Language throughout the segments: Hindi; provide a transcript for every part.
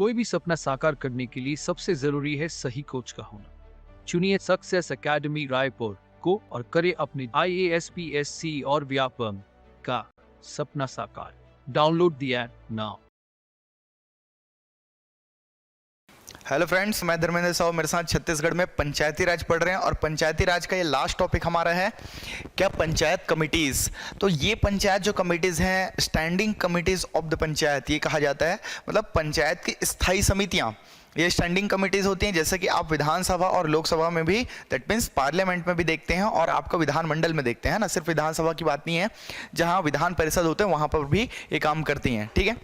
कोई भी सपना साकार करने के लिए सबसे जरूरी है सही कोच का होना। चुनिए सक्सेस एकेडमी रायपुर को और करें अपने IAS PSC और व्यापम का सपना साकार। Download the app now. Hello friends, मैं धर्मेंद्र साहू, मेरे साथ छत्तीसगढ़ में पंचायती राज पढ़ रहे हैं और पंचायती राज का ये लास्ट टॉपिक हमारा है क्या पंचायत कमिटीज़। तो ये पंचायत जो कमिटीज़ हैं, standing committees of the panchayat ये कहा जाता है, मतलब पंचायत की स्थायी समितियाँ ये स्टैंडिंग कमिटीज़ होती हैं। जैसे कि आप विधानसभा और लोकसभा में भी, दैट मीन्स पार्लियामेंट में भी देखते हैं और आपको विधानमंडल में देखते हैं ना, सिर्फ विधानसभा की बात नहीं है, जहाँ विधान परिषद होते हैं वहाँ पर भी ये काम करती हैं। ठीक है,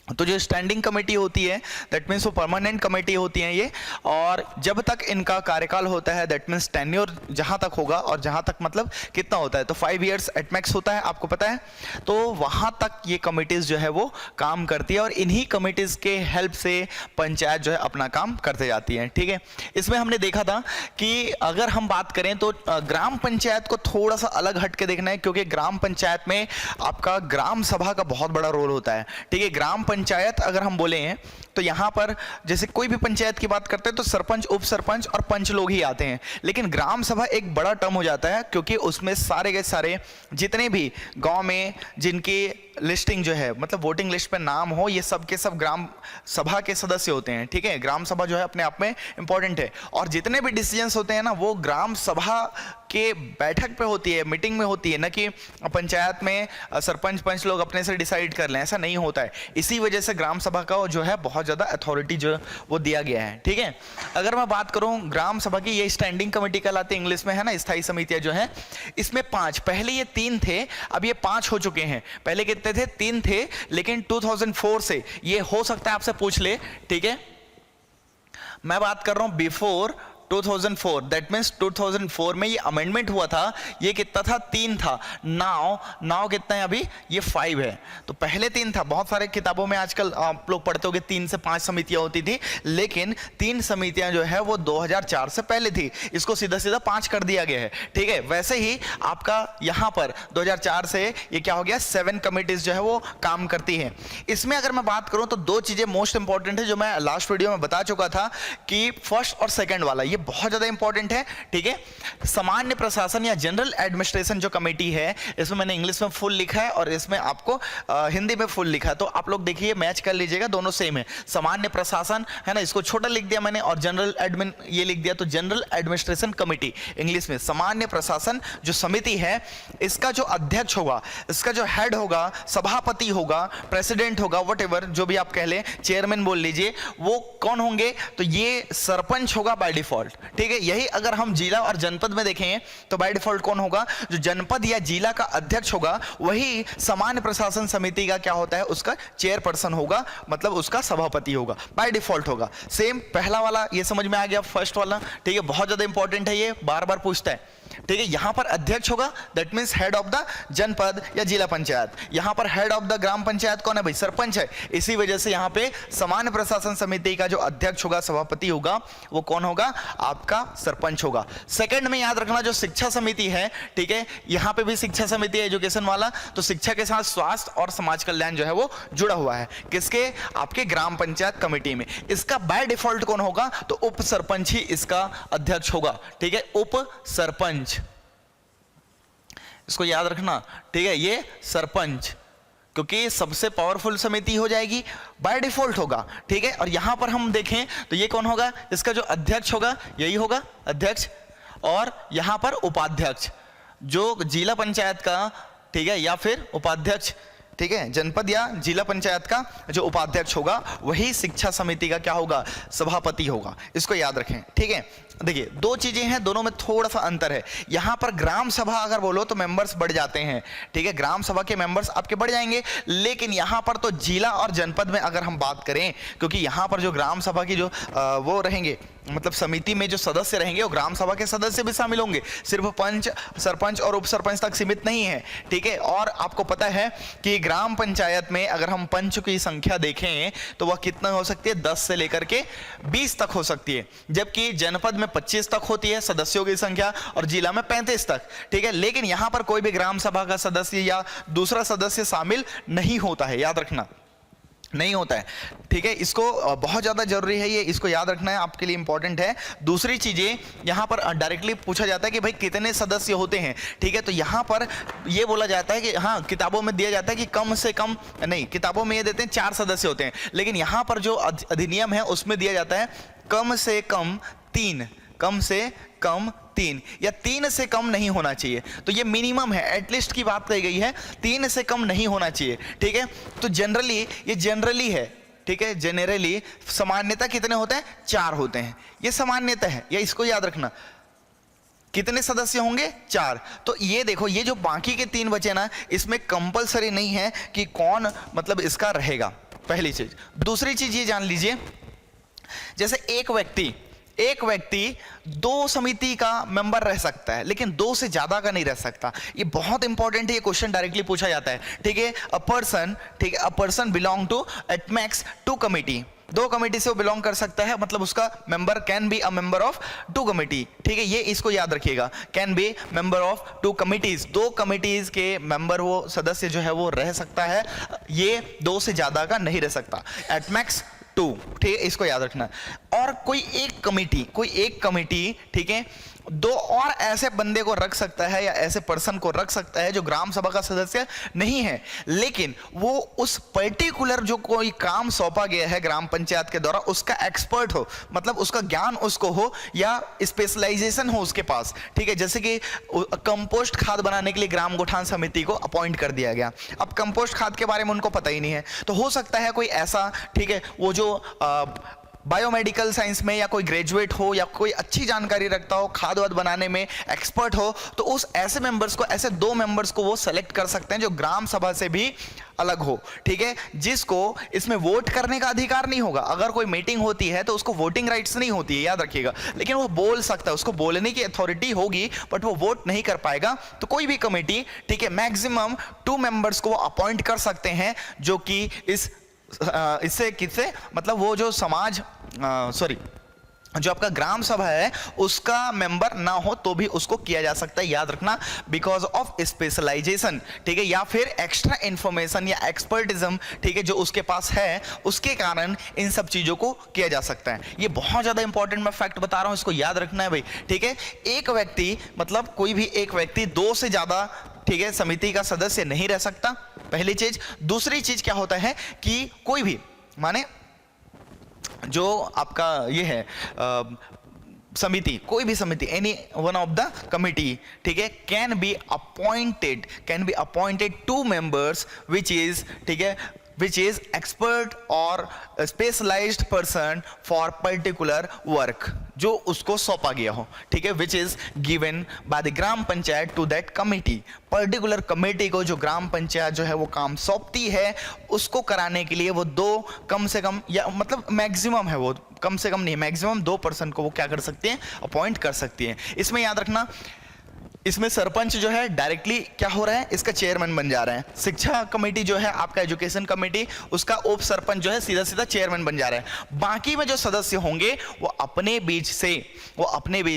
तो जो स्टैंडिंग कमेटी होती है दैट मीन्स वो परमानेंट कमेटी होती हैं ये, और जब तक इनका कार्यकाल होता है दैट मीन्स टेन्योर जहाँ तक होगा, और जहाँ तक मतलब कितना होता है तो 5 इयर्स एट मैक्स होता है, आपको पता है। तो वहाँ तक ये कमिटीज़ जो है वो काम करती है और इन्हीं कमिटीज़ के हेल्प से पंचायत जो है अपना काम करते जाती है। ठीक है, इसमें हमने देखा था कि अगर हम बात करें तो ग्राम पंचायत को थोड़ा सा अलग हट के देखना है, क्योंकि ग्राम पंचायत में आपका ग्राम सभा का बहुत बड़ा रोल होता है। ठीक है, ग्राम पंचायत अगर हम बोले हैं तो यहाँ पर जैसे कोई भी पंचायत की बात करते हैं तो सरपंच, उप सरपंच और पंच लोग ही आते हैं, लेकिन ग्राम सभा एक बड़ा टर्म हो जाता है, क्योंकि उसमें सारे के सारे जितने भी गांव में जिनकी लिस्टिंग जो है, मतलब वोटिंग लिस्ट पे नाम हो, ये सब के सब ग्राम सभा के सदस्य होते हैं। ठीक है, ग्राम सभा जो है अपने आप में इंपॉर्टेंट है, और जितने भी डिसीजंस होते हैं ना वो ग्राम सभा के बैठक पे होती है, मीटिंग में होती है, न कि पंचायत में सरपंच पंच लोग अपने से डिसाइड कर लें, ऐसा नहीं होता है। इसी वजह से ग्राम सभा का जो है बहुत ज़्यादा अथॉरिटी जो वो दिया गया है। ठीक है, अगर मैं बात करूं ग्राम सभा की, ये स्टैंडिंग कमेटी कहलाते हैं इंग्लिश में, है ना, स्थायी समितियां जो है, इसमें 5, पहले ये 3 थे, अब ये 5 हो चुके हैं। पहले कितने थे? 3 थे, लेकिन 2004 से ये हो सकता है आपसे पूछ ले। ठीक है, मैं बात कर रहा हूं बिफोर 2004, दैट मीन्स 2004 में ये अमेंडमेंट हुआ था। ये कितना था? 3 था। नाउ कितना है अभी? ये 5 है। तो पहले 3 था। बहुत सारे किताबों में आजकल आप लोग पढ़ते होंगे 3 से 5 समितियां होती थी, लेकिन 3 समितियां जो है वो 2004 से पहले थी, इसको सीधा सीधा 5 कर दिया गया है। ठीक है, वैसे ही आपका यहाँ पर 2004 से ये क्या हो गया, 7 कमिटीज जो है वो काम करती है। इसमें अगर मैं बात करूँ तो 2 चीजें मोस्ट इंपॉर्टेंट है जो मैं लास्ट वीडियो में बता चुका था कि फर्स्ट और सेकेंड वाला ये बहुत ज्यादा इंपॉर्टेंट है। ठीक है, सामान्य प्रशासन या जनरल एडमिनिस्ट्रेशन जो कमेटी है, इसमें मैंने इंग्लिश में फुल लिखा है और इसमें आपको हिंदी में फुल लिखा है, तो आप लोग देखिए मैच कर लीजिएगा, दोनों सेम है। सामान्य प्रशासन है ना, इसको छोटा लिख दिया मैंने, और जनरल एडमिन ये लिख दिया, तो जनरल एडमिनिस्ट्रेशन कमेटी इंग्लिश में। सामान्य प्रशासन जो समिति है, इसका जो अध्यक्ष होगा, इसका जो हेड होगा, सभापति होगा, प्रेसिडेंट होगा, वट जो भी आप कह लें, चेयरमैन बोल लीजिए, वो कौन होंगे? तो ये सरपंच होगा बाय डिफॉल्ट। ठीक है, यही अगर हम जिला और जनपद में देखें तो बाय डिफॉल्ट कौन होगा? जो जनपद या जिला का अध्यक्ष होगा वही सामान्य प्रशासन समिति का क्या होता है, उसका चेयरपर्सन होगा, मतलब उसका सभापति होगा, बाय डिफॉल्ट होगा। सेम पहला वाला ये समझ में आ गया, फर्स्ट वाला। ठीक है, बहुत ज्यादा इंपॉर्टेंट है, ये बार बार पूछता है। ठीक है, यहां पर अध्यक्ष होगा, that means head of the जनपद या जिला पंचायत। यहां पर head of the gram panchayat कौन है भाई? सरपंच है। इसी वजह से यहां पे सामान्य प्रशासन समिति का जो अध्यक्ष होगा, सभापति होगा, वो कौन होगा? आपका सरपंच होगा। सेकंड में याद रखना जो शिक्षा समिति है, ठीक है, यहां पे भी शिक्षा समिति है, एजुकेशन वाला, तो शिक्षा के साथ स्वास्थ्य और समाज कल्याण जो है वो जुड़ा हुआ है। किसके? आपके ग्राम पंचायत कमेटी में। इसका बाय डिफॉल्ट कौन होगा? तो उप सरपंच ही इसका अध्यक्ष होगा। ठीक है, उप सरपंच, इसको याद रखना। ठीक है, ये सरपंच, क्योंकि सबसे पावरफुल समिति हो जाएगी, बाय डिफॉल्ट होगा। ठीक है, और यहां पर हम देखें तो ये कौन होगा? इसका जो अध्यक्ष होगा यही होगा, अध्यक्ष, और यहां पर उपाध्यक्ष जो जिला पंचायत का, ठीक है, या फिर उपाध्यक्ष, ठीक है, जनपद या जिला पंचायत का जो उपाध्यक्ष होगा वही शिक्षा समिति का क्या होगा? सभापति होगा। इसको याद रखें। ठीक है, देखिए 2 चीजें हैं, दोनों में थोड़ा सा अंतर है। यहां पर ग्राम सभा अगर बोलो तो मेंबर्स बढ़ जाते हैं। ठीक है, ग्राम सभा के मेंबर्स आपके बढ़ जाएंगे, लेकिन यहां पर तो जिला और जनपद में अगर हम बात करें, क्योंकि यहां पर जो ग्राम सभा की जो वो रहेंगे, मतलब समिति में जो सदस्य रहेंगे वो ग्राम सभा के सदस्य भी शामिल होंगे, सिर्फ पंच, सरपंच और उप सरपंच तक सीमित नहीं है। ठीक है, और आपको पता है कि ग्राम पंचायत में अगर हम पंच की संख्या देखें तो वह कितना हो सकती है? 10 से लेकर के 20 तक हो सकती है, जबकि जनपद में 25 तक होती है सदस्यों की संख्या और जिला में 35 तक। ठीक है, लेकिन यहां पर कोई भी ग्राम सभा का सदस्य या दूसरा सदस्य शामिल नहीं होता है, याद रखना। नहीं होता है, ठीक है। इसको बहुत ज़्यादा जरूरी है, ये इसको याद रखना है, आपके लिए इंपॉर्टेंट है। दूसरी चीज़ें यहाँ पर डायरेक्टली पूछा जाता है कि भाई कितने सदस्य होते हैं, ठीक है। तो यहाँ पर ये बोला जाता है कि हाँ, किताबों में दिया जाता है कि कम से कम, नहीं, किताबों में ये देते हैं 4 सदस्य होते हैं, लेकिन यहाँ पर जो अधिनियम है उसमें दिया जाता है कम से कम 3, कम से कम 3 या 3 से कम नहीं होना चाहिए। तो ये मिनिमम है, एटलीस्ट की बात कही गई है, 3 से कम नहीं होना चाहिए, ठीक है। तो जनरली, ये जनरली है, ठीक है, जनरली सामान्यता कितने होते हैं? 4 होते हैं, ये सामान्यता है, या इसको याद रखना। कितने सदस्य होंगे? 4। तो ये देखो, ये जो बाकी के 3 बचे ना, इसमें कंपलसरी नहीं है कि कौन मतलब इसका रहेगा, पहली चीज। दूसरी चीज ये जान लीजिए, जैसे एक व्यक्ति 2 समिति का मेंबर रह सकता है, लेकिन 2 से ज्यादा का नहीं रह सकता। ये बहुत इंपॉर्टेंट है, ये क्वेश्चन डायरेक्टली पूछा जाता है, ठीक है। अ पर्सन, ठीक है, a person belong to at max 2 committee, 2 committee से वो बिलोंग कर सकता है, मतलब उसका member can be a member of 2 committee, ठीक है। ये इसको याद रखिएगा, can be member of 2 committees, 2 committees के मेंबर, वो सदस्य जो है वो रह सकता है, ये 2 से ज्यादा का नहीं रह सकता, एट मैक्स 2, ठीक है, इसको याद रखना। और कोई एक कमिटी, ठीक है, 2 और ऐसे बंदे को रख सकता है या ऐसे पर्सन को रख सकता है जो ग्राम सभा का सदस्य नहीं है, लेकिन वो उस पर्टिकुलर जो कोई काम सौंपा गया है ग्राम पंचायत के द्वारा उसका एक्सपर्ट हो, मतलब उसका ज्ञान उसको हो या स्पेशलाइजेशन हो उसके पास, ठीक है। जैसे कि कंपोस्ट खाद बनाने के लिए ग्राम गौठान समिति को अपॉइंट कर दिया गया, अब कंपोस्ट खाद के बारे में उनको पता ही नहीं है, तो हो सकता है कोई ऐसा, ठीक है, वो जो बायोमेडिकल साइंस में या कोई ग्रेजुएट हो या कोई अच्छी जानकारी रखता हो, खाद वाद बनाने में एक्सपर्ट हो, तो उस ऐसे मेंबर्स को, ऐसे 2 मेंबर्स को वो सेलेक्ट कर सकते हैं जो ग्राम सभा से भी अलग हो, ठीक है, जिसको इसमें वोट करने का अधिकार नहीं होगा। अगर कोई मीटिंग होती है तो उसको वोटिंग राइट्स नहीं होती है, याद रखिएगा, लेकिन वो बोल सकता है, उसको बोलने की अथॉरिटी होगी, बट वो वोट नहीं कर पाएगा। तो कोई भी कमेटी, ठीक है, मैक्सिमम 2 मेंबर्स को वो अपॉइंट कर सकते हैं, जो कि इससे किससे, मतलब वो जो समाज, जो आपका ग्राम सभा है उसका मेंबर ना हो तो भी उसको किया जा सकता है, याद रखना, बिकॉज ऑफ स्पेशलाइजेशन, ठीक है, या फिर एक्स्ट्रा इंफॉर्मेशन या एक्सपर्टिज्म, ठीक है, जो उसके पास है, उसके कारण इन सब चीजों को किया जा सकता है। ये बहुत ज्यादा इंपॉर्टेंट मैं फैक्ट बता रहा हूं, इसको याद रखना है भाई, ठीक है। एक व्यक्ति, मतलब कोई भी एक व्यक्ति 2 से ज्यादा, ठीक है, समिति का सदस्य नहीं रह सकता, पहली चीज। दूसरी चीज क्या होता है कि कोई भी, माने जो आपका ये है समिति, कोई भी समिति, any one of the committee, ठीक है, can be appointed 2 members which is, ठीक है, which is expert or specialized person for particular work, जो उसको सौंपा गया हो, ठीक है, which is given by the gram panchayat to that committee, particular committee को जो ग्राम पंचायत जो है वो काम सौंपती है, उसको कराने के लिए वो 2 कम से कम, या मतलब मैक्सिमम है, वो कम से कम नहीं, मैक्सिमम 2 पर्सन को वो क्या कर सकते हैं, अपॉइंट कर सकती हैं। इसमें याद रखना, इसमें सरपंच जो है डायरेक्टली क्या हो रहा है, इसका चेयरमैन बन जा रहा है। शिक्षा कमेटी जो है आपका, एजुकेशन कमेटी, उसका उप सरपंच जो है सीधा सीधा चेयरमैन बन जा रहा है। बाकी में जो सदस्य होंगे वो अपने बीच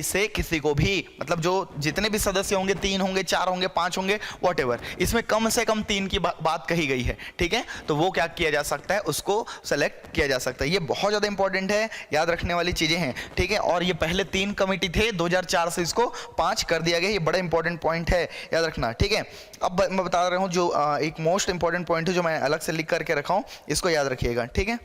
से किसी को भी, मतलब जो जितने भी सदस्य होंगे, 3 होंगे, 4 होंगे, 5 होंगे, वॉटेवर, इसमें कम से कम 3 की बात कही गई है, ठीक है, तो वो क्या किया जा सकता है, उसको सेलेक्ट किया जा सकता है। ये बहुत ज्यादा इंपॉर्टेंट है, याद रखने वाली चीजें हैं, ठीक है। और ये पहले 3 कमेटी थे, 2004 से इसको 5 कर दिया गया, ये बड़ा इंपॉर्टेंट पॉइंट है, याद रखना, ठीक है। अब मैं बता रहा हूं जो एक मोस्ट इंपॉर्टेंट पॉइंट है जो मैं अलग से लिख करके रखा हूं, इसको याद रखिएगा, ठीक है।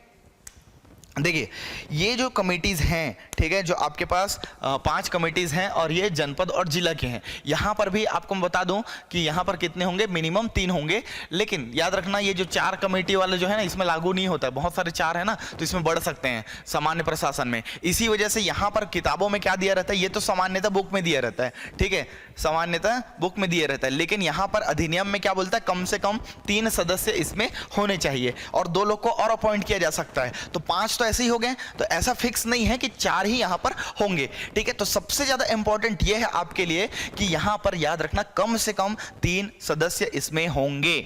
देखिए, ये जो कमिटीज़ हैं, ठीक है, जो आपके पास 5 कमिटीज़ हैं और ये जनपद और जिला के हैं। यहाँ पर भी आपको मैं बता दूं कि यहाँ पर कितने होंगे, मिनिमम 3 होंगे, लेकिन याद रखना ये जो 4 कमेटी वाले जो है ना, इसमें लागू नहीं होता है, बहुत सारे 4 है ना, तो इसमें बढ़ सकते हैं सामान्य प्रशासन में। इसी वजह से यहाँ पर किताबों में क्या दिया रहता है, ये तो सामान्यतः बुक में दिया रहता है, ठीक है, सामान्यतः बुक में दिया रहता है, लेकिन यहाँ पर अधिनियम में क्या बोलता है, कम से कम 3 सदस्य इसमें होने चाहिए और 2 लोग को और अपॉइंट किया जा सकता है। तो 5 ऐसे ही हो गए, तो ऐसा फिक्स नहीं है कि 4 ही यहां पर होंगे, ठीक है। तो सबसे ज्यादा इंपॉर्टेंट यह है आपके लिए कि यहां पर याद रखना कम से कम 3 सदस्य इसमें होंगे,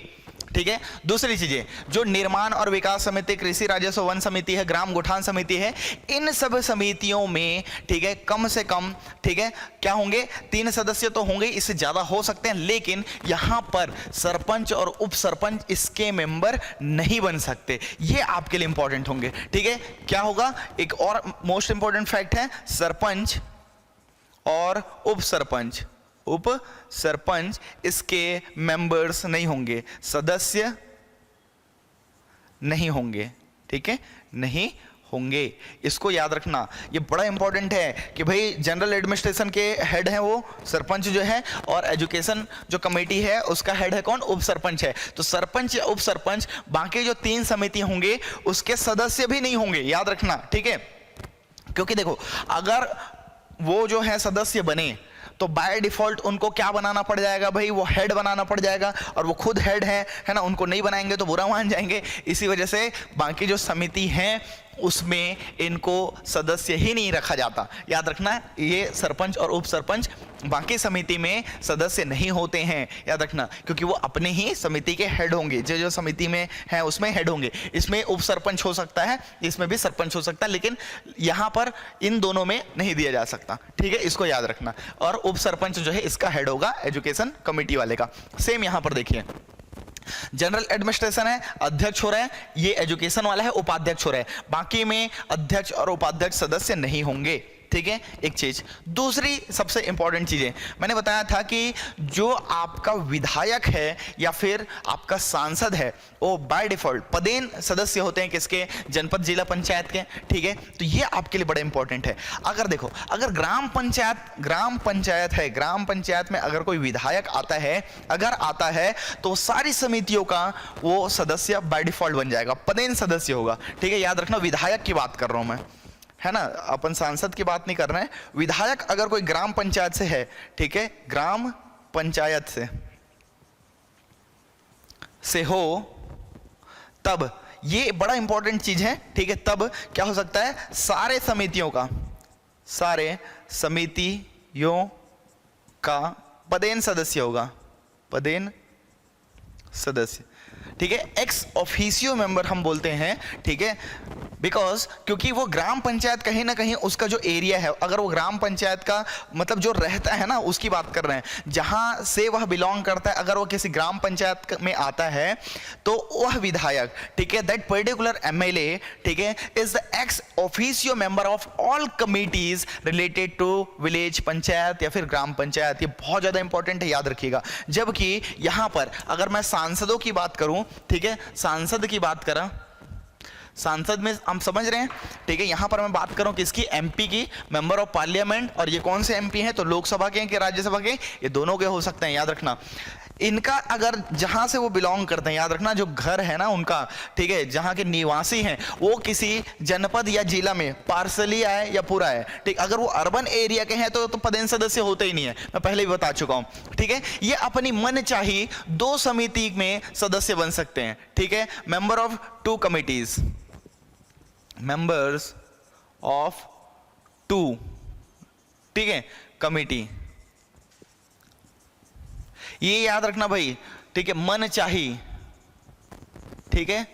ठीक है। दूसरी चीजें जो निर्माण और विकास समिति, कृषि राजस्व वन समिति है, ग्राम गौठान समिति है, इन सब समितियों में ठीक है कम से कम ठीक है क्या होंगे, 3 सदस्य तो होंगे, इससे ज्यादा हो सकते हैं, लेकिन यहां पर सरपंच और उप सरपंच इसके मेंबर नहीं बन सकते। ये आपके लिए इंपॉर्टेंट होंगे। ठीक है, क्या होगा, एक और मोस्ट इंपॉर्टेंट फैक्ट है, सरपंच और उप सरपंच इसके मेंबर्स नहीं होंगे, सदस्य नहीं होंगे। ठीक है, नहीं होंगे, इसको याद रखना, ये बड़ा इंपॉर्टेंट है कि भाई जनरल एडमिनिस्ट्रेशन के हेड हैं वो सरपंच जो है, और एजुकेशन जो कमेटी है उसका हेड है कौन, उप सरपंच है। तो सरपंच या उप सरपंच, बाकी जो 3 समिति होंगे उसके सदस्य भी नहीं होंगे, याद रखना। ठीक है, क्योंकि देखो अगर वो जो है सदस्य बने तो बाय डिफॉल्ट उनको क्या बनाना पड़ जाएगा भाई, वो हेड बनाना पड़ जाएगा, और वो खुद हेड है ना, उनको नहीं बनाएंगे तो बुरा मान जाएंगे। इसी वजह से बाकी जो समिति हैं उसमें इनको सदस्य ही नहीं रखा जाता। याद रखना, ये सरपंच और उप सरपंच बाकी समिति में सदस्य नहीं होते हैं, याद रखना, क्योंकि वो अपने ही समिति के हेड होंगे, जो जो समिति में है उसमें हेड होंगे। इसमें उप सरपंच हो सकता है, इसमें भी सरपंच हो सकता है, लेकिन यहां पर इन दोनों में नहीं दिया जा सकता। ठीक है, इसको याद रखना। और उप सरपंच जो है इसका हेड होगा एजुकेशन कमेटी वाले का। सेम यहां पर देखिए, जनरल एडमिनिस्ट्रेशन है, अध्यक्ष हो रहा है, ये एजुकेशन वाला है, उपाध्यक्ष हो रहा है, बाकी में अध्यक्ष और उपाध्यक्ष सदस्य नहीं होंगे। ठीक है, एक चीज। दूसरी सबसे इंपॉर्टेंट चीजें मैंने बताया था कि जो आपका विधायक है या फिर आपका सांसद है वो बाय डिफॉल्ट पदेन सदस्य होते हैं, किसके, जनपद जिला पंचायत के। ठीक है, तो ये आपके लिए बड़ा इंपॉर्टेंट है। अगर देखो, अगर ग्राम पंचायत है, ग्राम पंचायत में अगर कोई विधायक अगर आता है तो सारी समितियों का वो सदस्य बाय डिफॉल्ट बन जाएगा, पदेन सदस्य होगा। ठीक है, याद रखना, विधायक की बात कर रहा हूं मैं, है ना, अपन सांसद की बात नहीं कर रहे हैं। विधायक अगर कोई ग्राम पंचायत से है, ठीक है, ग्राम पंचायत से हो, तब ये बड़ा इंपॉर्टेंट चीज है। ठीक है, तब क्या हो सकता है, सारे समितियों का पदेन सदस्य होगा, पदेन सदस्य। ठीक है, एक्स ऑफिशियो मेंबर हम बोलते हैं। ठीक है, बिकॉज क्योंकि वो ग्राम पंचायत कहीं ना कहीं उसका जो एरिया है, अगर वो ग्राम पंचायत का मतलब जो रहता है ना उसकी बात कर रहे हैं, जहां से वह बिलोंग करता है, अगर वो किसी ग्राम पंचायत में आता है तो वह विधायक, ठीक है, दैट पर्टिकुलर एमएलए, ठीक है, is the ex officio member of all committees related to village panchayat या फिर ग्राम पंचायत। ये बहुत ज्यादा इंपॉर्टेंट है, याद रखिएगा। जबकि यहां पर अगर मैं सांसदों की बात करूं, ठीक है, सांसद की बात करा, सांसद में हम समझ रहे हैं। ठीक है, यहां पर मैं बात करूं किसकी, एमपी की, मेंबर ऑफ पार्लियामेंट। और ये कौन से एमपी हैं, तो लोकसभा के हैं कि राज्यसभा के, ये दोनों के हो सकते हैं, याद रखना। इनका अगर जहां से वो बिलोंग करते हैं, याद रखना, जो घर है ना उनका, ठीक है, जहां के निवासी हैं, वो किसी जनपद या जिला में पार्सली आए या पूरा है, ठीक, अगर वो अर्बन एरिया के हैं तो पदेन सदस्य होते ही नहीं है, मैं पहले भी बता चुका हूं। ठीक है, ये अपनी मन चाही 2 समिति में सदस्य बन सकते हैं। ठीक है, member of 2 committees, members of 2, ठीक है, कमिटी, ये याद रखना भाई। ठीक है, मन चाही, ठीक है,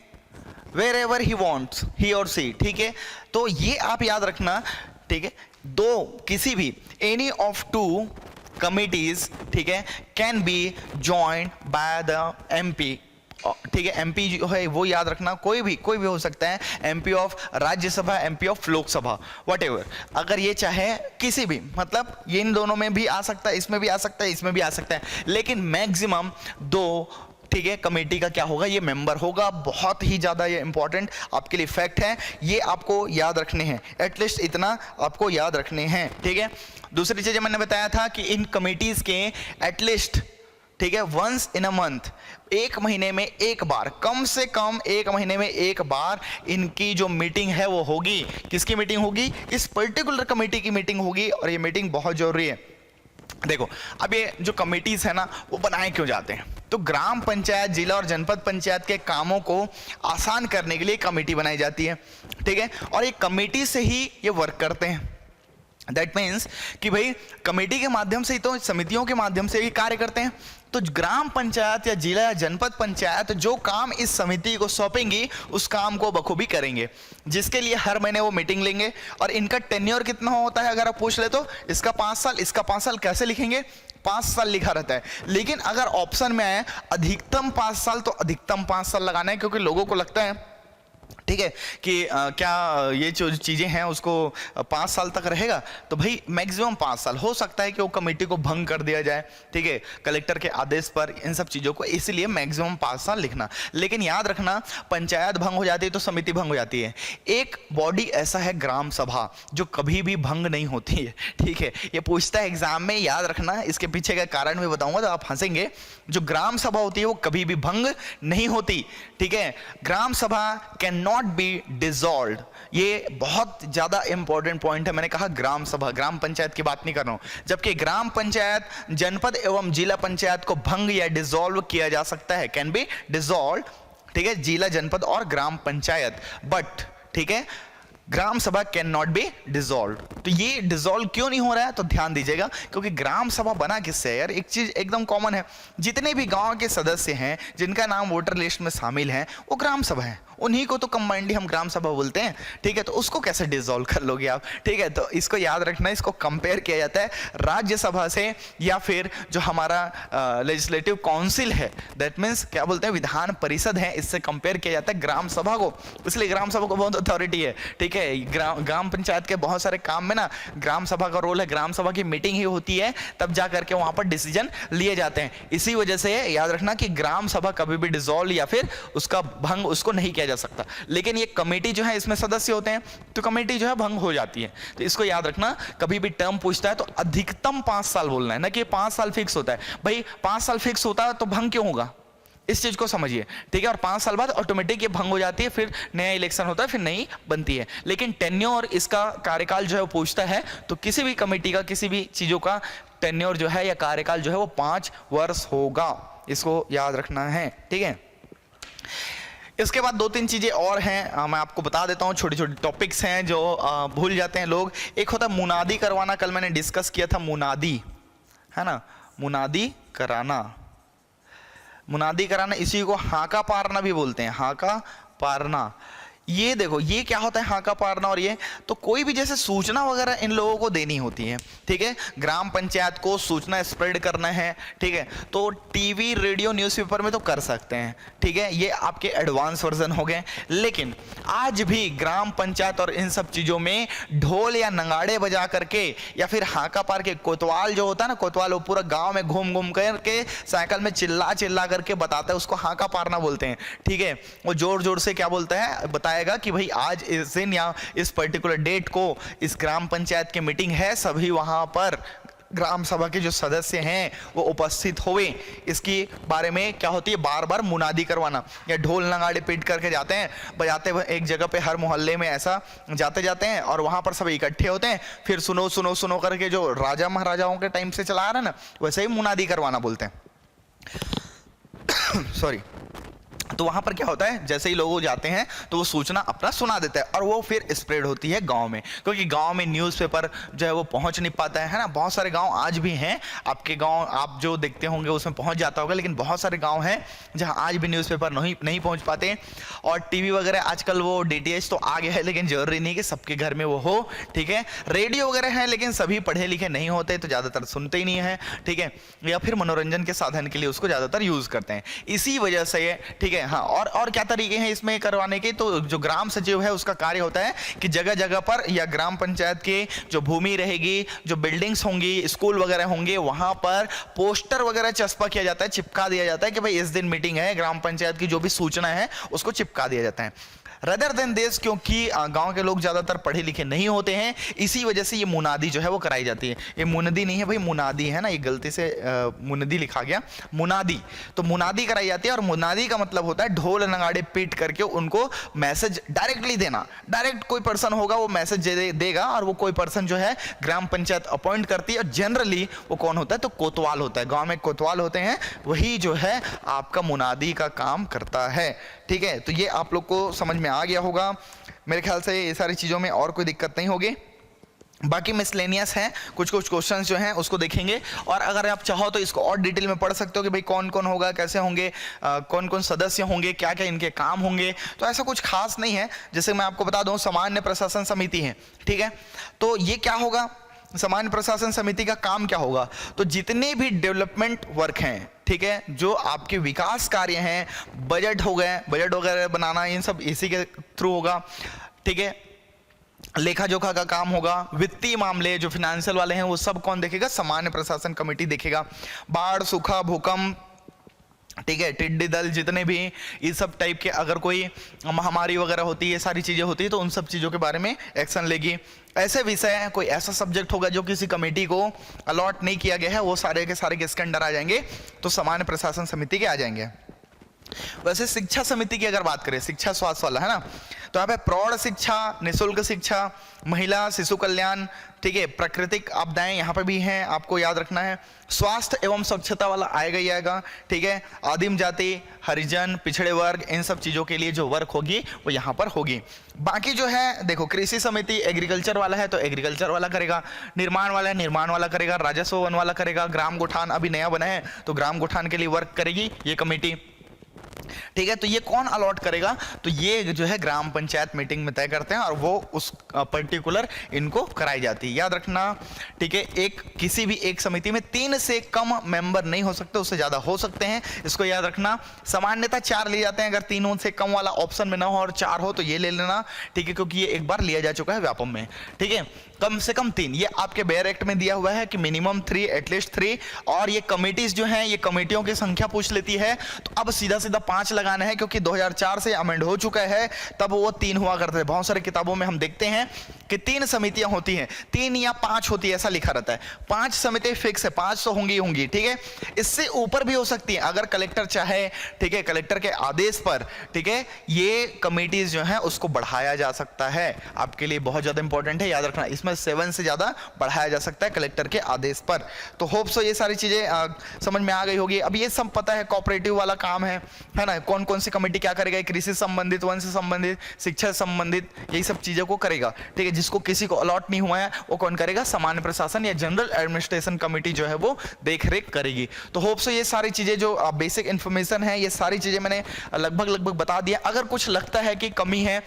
वेर एवर ही वॉन्ट्स, ही और सी। ठीक है, तो ये आप याद रखना। ठीक है, 2 किसी भी एनी ऑफ 2 कमिटीज, ठीक है, can be joined by the MP. ठीक है, एमपी जो है वो याद रखना, कोई भी हो सकता है, MP of Rajya Sabha, MP of Lok Sabha, whatever. अगर ये चाहे किसी भी, मतलब ये इन दोनों में भी आ सकता है, इसमें भी आ सकता है, इसमें भी आ सकता है, लेकिन मैक्सिमम 2, ठीक है, कमेटी का क्या होगा, ये मेंबर होगा। बहुत ही ज्यादा ये इंपॉर्टेंट आपके लिए फैक्ट है, ये आपको याद रखने हैं, एटलीस्ट इतना आपको याद रखने हैं। ठीक है, दूसरी चीज मैंने बताया था कि इन कमिटीज के एटलीस्ट, ठीक है, वंस इन अ मंथ, 1 महीने में 1 बार, कम से कम 1 महीने में 1 बार इनकी जो मीटिंग है वो होगी। किसकी मीटिंग होगी, इस पर्टिकुलर कमेटी की मीटिंग होगी, और ये मीटिंग बहुत जरूरी है। देखो, अब ये जो कमेटीज है ना वो बनाए क्यों जाते हैं, तो ग्राम पंचायत, जिला और जनपद पंचायत के कामों को आसान करने के लिए कमेटी बनाई जाती है। ठीक है, और ये कमेटी से ही ये वर्क करते हैं। दैट मीन्स कि भाई कमेटी के माध्यम से ही तो, समितियों के माध्यम से ही कार्य करते हैं। तो ग्राम पंचायत या जिला या जनपद पंचायत जो काम इस समिति को सौंपेंगी उस काम को बखूबी करेंगे, जिसके लिए हर महीने वो मीटिंग लेंगे। और इनका टेन्योर कितना होता है अगर आप पूछ ले तो, इसका 5 साल, इसका 5 साल। कैसे लिखेंगे? 5 साल लिखा रहता है, लेकिन अगर ऑप्शन में आए अधिकतम 5 साल तो अधिकतम 5 साल लगाना है, क्योंकि लोगों को लगता है ठीक है कि क्या ये जो चीज़ें हैं उसको 5 साल तक रहेगा, तो भाई मैक्सिमम 5 साल। हो सकता है कि वो कमेटी को भंग कर दिया जाए, ठीक है, कलेक्टर के आदेश पर, इन सब चीज़ों को, इसलिए मैक्सिमम 5 साल लिखना। लेकिन याद रखना, पंचायत भंग हो जाती है तो समिति भंग हो जाती है। एक बॉडी ऐसा है ग्राम सभा जो कभी भी भंग नहीं होती है, ठीक है। ये पूछता है एग्जाम में, याद रखना, इसके पीछे का कारण भी बताऊंगा तो आप हंसेंगे। जो ग्राम सभा होती है वो कभी भी भंग नहीं होती, ठीक है। ग्राम सभा कैन नॉट बी डिसॉल्व्ड, ये बहुत ज्यादा इंपॉर्टेंट पॉइंट है। मैंने कहा ग्राम सभा, ग्राम पंचायत की बात नहीं कर रहा हूं, जबकि ग्राम पंचायत जनपद एवं जिला पंचायत को भंग या डिसॉल्व किया जा सकता है, कैन बी डिसॉल्व, ठीक है, जिला जनपद और ग्राम पंचायत, बट ठीक है ग्राम सभा कैन नॉट बी डिसॉल्व। तो ये डिसॉल्व क्यों नहीं हो रहा है, तो ध्यान दीजिएगा, क्योंकि ग्राम सभा बना किससे है यार? एक चीज एकदम कॉमन है, जितने भी गांव के सदस्य हैं जिनका नाम वोटर लिस्ट में शामिल है वो ग्राम सभा है, उन्हीं को तो कंबाइंडली हम ग्राम सभा बोलते हैं, ठीक है। तो उसको कैसे डिसॉल्व कर लोगे आप, ठीक है। तो इसको याद रखना, इसको कंपेयर किया जाता है राज्यसभा से, या फिर जो हमारा लेजिस्लेटिव काउंसिल है, दैट मीन्स क्या बोलते हैं, विधान परिषद है, इससे कंपेयर किया जाता है ग्राम सभा को। इसलिए ग्राम सभा को बहुत अथॉरिटी है, ठीक है। ग्राम पंचायत के बहुत सारे काम में ना ग्राम सभा का रोल है, ग्राम सभा की मीटिंग ही होती है, तब जा करके वहां पर डिसीजन लिए जाते हैं। इसी वजह से याद रखना कि ग्राम सभा कभी भी डिसॉल्व या फिर उसका भंग उसको नहीं किया जा सकता। लेकिन ये कमेटी जो है इसमें सदस्य होते हैं, तो कमेटी जो है भंग हो जाती है। तो इसको याद रखना, कभी भी टर्म पूछता है तो अधिकतम 5 साल बोलना है, ना कि 5 साल फिक्स होता है। भाई 5 साल फिक्स होता है तो भंग क्यों होगा, इस चीज को समझिए, ठीक है। और 5 साल बाद ऑटोमेटिक ये भंग हो जाती है, फिर नया इलेक्शन होता है, फिर नई बनती है। लेकिन टेन्योर, इसका कार्यकाल जो है वो पूछता है, तो किसी भी कमेटी का, किसी भी चीजों का टेन्योर जो है या कार्यकाल जो है वो 5 वर्ष होगा, इसको याद रखना है, ठीक है। इसके बाद 2-3 चीजें और हैं, मैं आपको बता देता हूं, छोटी छोटी टॉपिक्स हैं जो भूल जाते हैं लोग। एक होता है मुनादी करवाना, कल मैंने डिस्कस किया था, मुनादी है ना, मुनादी कराना। मुनादी कराना, इसी को हाका पारना भी बोलते हैं, हाका पारना। ये देखो, ये क्या होता है हाका पारना? और ये तो कोई भी जैसे सूचना वगैरह इन लोगों को देनी होती है, ठीक है। ग्राम पंचायत को सूचना स्प्रेड करना है, ठीक है, तो टीवी, रेडियो, न्यूज़पेपर में तो कर सकते हैं, ठीक है, ये आपके एडवांस वर्जन हो गए। लेकिन आज भी ग्राम पंचायत और इन सब चीज़ों में ढोल या नगाड़े बजा करके या फिर हाका पार के, कोतवाल जो होता है ना, कोतवाल, वो पूरा गाँव में घूम घूम करके साइकिल में चिल्ला चिल्ला करके बताता है, उसको हाका पारना बोलते हैं, ठीक है। वो जोर जोर से क्या बोलता है, बताएगा कि भाई आज इस दिन या इस पर्टिकुलर डेट को इस ग्राम पंचायत की मीटिंग है, सभी वहां पर ग्राम सभा के जो सदस्य हैं वो उपस्थित होवे। इसकी बारे में क्या होती है, बार बार मुनादी करवाना, या ढोल नगाड़े पीट करके जाते हैं, बजाते हुए एक जगह पे, हर मोहल्ले में ऐसा जाते जाते हैं, और वहां पर सब इकट्ठे होते हैं, फिर सुनो सुनो सुनो करके, जो राजा महाराजाओं के टाइम से चला आ रहा है ना, वैसे ही मुनादी करवाना बोलते हैं। सॉरी। तो वहां पर क्या होता है, जैसे ही लोग जाते हैं तो वो सूचना अपना सुना देता है, और वो फिर स्प्रेड होती है गांव में, क्योंकि गांव में न्यूज़पेपर जो है वो पहुंच नहीं पाता है ना। बहुत सारे गांव आज भी हैं, आपके गांव आप जो देखते होंगे उसमें पहुंच जाता होगा, लेकिन बहुत सारे गांव हैं जहां आज भी न्यूज़पेपर नहीं पहुंच पाते। और टीवी वगैरह आजकल वो DTH तो आ गया है, लेकिन जरूरी नहीं कि सबके घर में वो हो, ठीक है। रेडियो वगैरह है, लेकिन सभी पढ़े लिखे नहीं होते, तो ज़्यादातर सुनते ही नहीं है, ठीक है, या फिर मनोरंजन के साधन के लिए उसको ज़्यादातर यूज़ करते हैं, इसी वजह से, ठीक है। हाँ, और क्या तरीके हैं इसमें करवाने के, तो जो ग्राम सचिव है उसका कार्य होता है कि जगह जगह पर, या ग्राम पंचायत के जो भूमि रहेगी, जो बिल्डिंग्स होंगी, स्कूल वगैरह होंगे, वहां पर पोस्टर वगैरह चस्पा किया जाता है, चिपका दिया जाता है कि भाई इस दिन मीटिंग है, ग्राम पंचायत की जो भी सूचना है उसको चिपका दिया जाता है। रदर देन दिस, क्योंकि गांव के लोग ज्यादातर पढ़े लिखे नहीं होते हैं, इसी वजह से ये मुनादी जो है वो कराई जाती है। ये मुनदी नहीं है भाई, मुनादी है ना, ये गलती से मुनदी लिखा गया, मुनादी। तो मुनादी कराई जाती है, और मुनादी का मतलब होता है ढोल नगाड़े पीट करके उनको मैसेज डायरेक्टली देना। डायरेक्ट कोई पर्सन होगा वो मैसेज देगा, और वो कोई पर्सन जो है ग्राम पंचायत अपॉइंट करती है, और जनरली वो कौन होता है, तो कोतवाल होता है, गाँव में कोतवाल होते हैं, वही जो है आपका मुनादी का काम करता है, ठीक है। तो ये आप लोग को समझ में आ गया होगा मेरे ख्याल से, ये सारी चीज़ों में और कोई दिक्कत नहीं होगी। बाकी मिसलेनियस हैं, कुछ कुछ क्वेश्चंस जो हैं उसको देखेंगे, और अगर आप चाहो तो इसको और डिटेल में पढ़ सकते हो कि भाई कौन कौन होगा, कैसे होंगे, कौन कौन सदस्य होंगे, क्या क्या इनके काम होंगे। तो ऐसा कुछ खास नहीं है। जैसे मैं आपको बता दूं, सामान्य प्रशासन समिति है, ठीक है, तो ये क्या होगा, सामान्य प्रशासन समिति का काम क्या होगा, तो जितने भी डेवलपमेंट वर्क हैं, ठीक है, जो आपके विकास कार्य हैं, बजट हो गए, बजट वगैरह बनाना, इन सब इसी के थ्रू होगा, ठीक है, लेखा जोखा का काम होगा, वित्तीय मामले जो फाइनेंशियल वाले हैं वो सब कौन देखेगा, सामान्य प्रशासन कमेटी देखेगा। बाढ़, सूखा, भूकंप, ठीक है, टिड्डी दल, जितने भी इस सब टाइप के अगर कोई महामारी वगैरह होती है, सारी चीजें होती है, तो उन सब चीजों के बारे में एक्शन लेगी। ऐसे विषय, कोई ऐसा सब्जेक्ट होगा जो किसी कमेटी को अलॉट नहीं किया गया है, वो सारे के सारे किसके अंडर आ जाएंगे, तो सामान्य प्रशासन समिति के आ जाएंगे। वैसे शिक्षा समिति की अगर बात करें, शिक्षा स्वास्थ्य वाला है ना, तो यहाँ पे प्रौढ़ शिक्षा, निःशुल्क शिक्षा, महिला शिशु कल्याण, ठीक है, प्राकृतिक आपदाएं यहाँ पे भी हैं, आपको याद रखना है। स्वास्थ्य एवं स्वच्छता वाला आएगा ही आएगा, ठीक है। आदिम जाति, हरिजन, पिछड़े वर्ग, इन सब चीज़ों के लिए जो वर्क होगी वो यहाँ पर होगी। बाकी जो है देखो, कृषि समिति एग्रीकल्चर वाला है तो एग्रीकल्चर वाला करेगा, निर्माण वाला है निर्माण वाला करेगा, राजस्व वन वाला करेगा, ग्राम गोठान अभी नया बना है तो ग्राम गोठान के लिए वर्क करेगी ये कमेटी, ठीक है। तो ये कौन अलॉट करेगा, तो ये जो है ग्राम पंचायत मीटिंग में तय करते हैं और वो उस पर्टिकुलर इनको कराई जाती है, याद रखना, ठीक है। एक किसी भी एक समिति में 3 से कम मेंबर नहीं हो सकते, उससे ज्यादा हो सकते हैं, इसको याद रखना। सामान्यतः 4 लिए जाते हैं, अगर 3 से कम वाला ऑप्शन में ना हो और 4 हो तो ये ले लेना, ठीक है, क्योंकि ये एक बार लिया जा चुका है व्यापम में, ठीक है। कम से कम 3, ये आपके बेयर एक्ट में दिया हुआ है कि मिनिमम 3, एटलीस्ट 3। और ये कमिटीज जो हैं, ये कमेटियों की संख्या पूछ लेती है, तो अब सीधा सीधा 5 लगाना है, क्योंकि 2004 से अमेंड हो चुका है, तब वो 3 हुआ करते थे। बहुत सारे किताबों में हम देखते हैं कि 3 समितियां होती हैं, 3 या 5 होती है, ऐसा लिखा रहता है। 5 समिति फिक्स है, 5 तो होंगी होंगी, ठीक है। इससे ऊपर भी हो सकती है अगर कलेक्टर चाहे, ठीक है, कलेक्टर के आदेश पर, ठीक है, ये कमिटीज जो है उसको बढ़ाया जा सकता है। आपके लिए बहुत ज्यादा इंपॉर्टेंट है, याद रखना, इसमें 7 से ज्यादा बढ़ाया जा सकता है कलेक्टर के आदेश पर। तो होप सो ये सारी चीजें समझ में आ गई होगी। अब ये सब पता है, कोऑपरेटिव वाला काम है ना, कौन कौन सी कमेटी क्या करेगा, कृषि संबंधित, वन से संबंधित, शिक्षा संबंधित, यही सब चीजों को करेगा, ठीक है। जिसको किसी को अलॉट नहीं हुआ है वो कौन करेगा, सामान्य प्रशासन या जनरल एडमिनिस्ट्रेशन कमेटी जो है वो देख रेख करेगी। तो होप सो ये सारी चीजें जो बेसिक इंफॉर्मेशन है, ये सारी चीजें मैंने लगभग बता दिया। अगर कुछ लगता है कि कमी है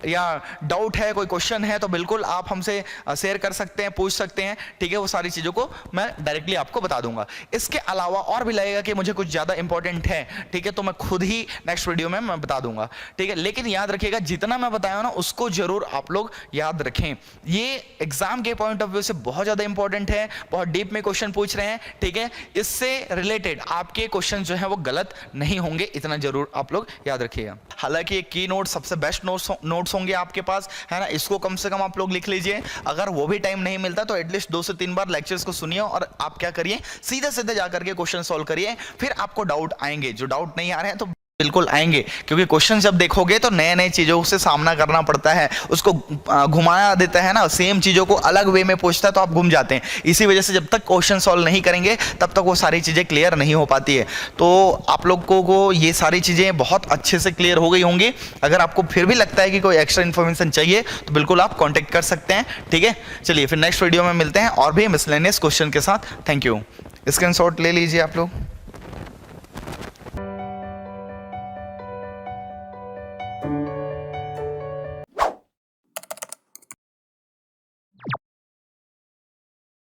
या डाउट है, कोई क्वेश्चन है, तो बिल्कुल आप हमसे शेयर कर सकते हैं, पूछ सकते हैं, ठीक है। वो सारी चीज़ों को मैं डायरेक्टली आपको बता दूंगा। इसके अलावा और भी लगेगा कि मुझे कुछ ज़्यादा इंपॉर्टेंट है, ठीक है, तो मैं खुद ही नेक्स्ट वीडियो में मैं बता दूंगा, ठीक है। लेकिन याद रखिएगा, जितना मैं बताया ना उसको जरूर आप लोग याद रखें। ये एग्जाम के पॉइंट ऑफ व्यू से बहुत ज़्यादा इंपॉर्टेंट है, बहुत डीप में क्वेश्चन पूछ रहे हैं, ठीक है। इससे रिलेटेड आपके क्वेश्चन जो है वो गलत नहीं होंगे, इतना जरूर आप लोग याद रखिएगा। हालांकि की नोट सबसे बेस्ट नोट्स होंगे आपके पास, है ना, इसको कम से कम आप लोग लिख लीजिए। अगर वो भी टाइम नहीं मिलता तो एटलीस्ट 2 से 3 बार लेक्चर्स को सुनिए और आप क्या करिए, सीधे सीधे जाकर के क्वेश्चन सॉल्व करिए। फिर आपको डाउट आएंगे, जो डाउट नहीं आ रहे हैं तो बिल्कुल आएंगे, क्योंकि क्वेश्चन जब देखोगे तो नए नए चीजों से सामना करना पड़ता है, उसको घुमाया देता है ना, सेम चीजों को अलग वे में पूछता है तो आप घूम जाते हैं। इसी वजह से जब तक क्वेश्चन सॉल्व नहीं करेंगे तब तक वो सारी चीजें क्लियर नहीं हो पाती है। तो आप लोगों को ये सारी चीजें बहुत अच्छे से क्लियर हो गई होंगी। अगर आपको फिर भी लगता है कि कोई एक्स्ट्रा इन्फॉर्मेशन चाहिए तो बिल्कुल आप कॉन्टेक्ट कर सकते हैं, ठीक है। चलिए फिर नेक्स्ट वीडियो में मिलते हैं और भी मिसलेनियस क्वेश्चन के साथ। Thank you. स्क्रीनशॉट ले लीजिए आप लोग।